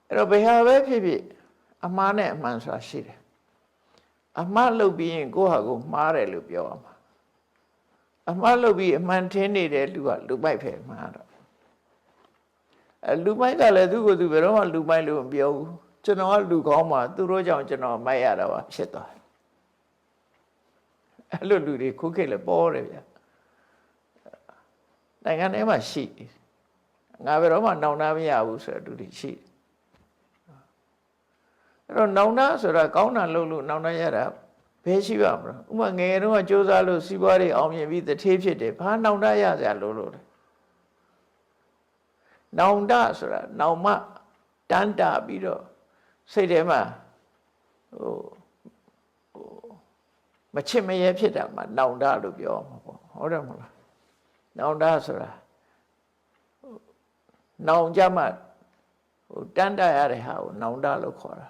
အဲ့တော့ဘယ်ဟာပဲဖြစ်ဖြစ်အမှားနဲ့အမှန်ဆိုတာရှိတယ်အမှားလုပ်ပြီးရင်ကိုယ့်ဟာကိုမှားတယ်လို့ပြောရမှာအမှားလုပ်ပြီးအမှန်ထင်းနေတဲ့လူကလူမိုက်ပဲမှားတော့လူမိုက်ကလည်းသူ့ကိုယ်သူဘယ်တော့မှလူမိုက်လို့မပြောဘူးကျွန်တော်ကလူကောင်းမှသူတို့ကြောင့်ကျွန်တော်မိုက်ရတာပါဖြစ်သွားတယ်အဲ့လိုလူတွေခုခေတ်လည်းပေါ်တယ်ဗျာနိုင်ငံထဲမှာရှိငါဘယ်တော့မှနောင်တမရဘူးဆိုတဲ့လူတွေရှိအဲ့တော့နောင်တဆိုတာကောင်းတာလုပ်လို့နောင်တရတာဘယ်ရှိပါမလဲဥပမာငယ်တုန်းကစူးစမ်းလို့စီးပွားရေးအောင်မြင်ပြီးတထေးဖြစ်တယ်ဘာနောင်တရစရာလို့လဲနောင်တဆိုတာနောင်မတန်းတာပြီးတော့စိတ်ထဲမှာမချစ်မရဲဖြစ်တာမှနောင်တလို့ပြောမှာပေါ့ဟုတ်တယ်မဟုတ်လားနောင်တဆိုတာနောင်ကြမှာတန်းတရတဲ့ဟာကိုနောင်တလို့ခေါ်တာ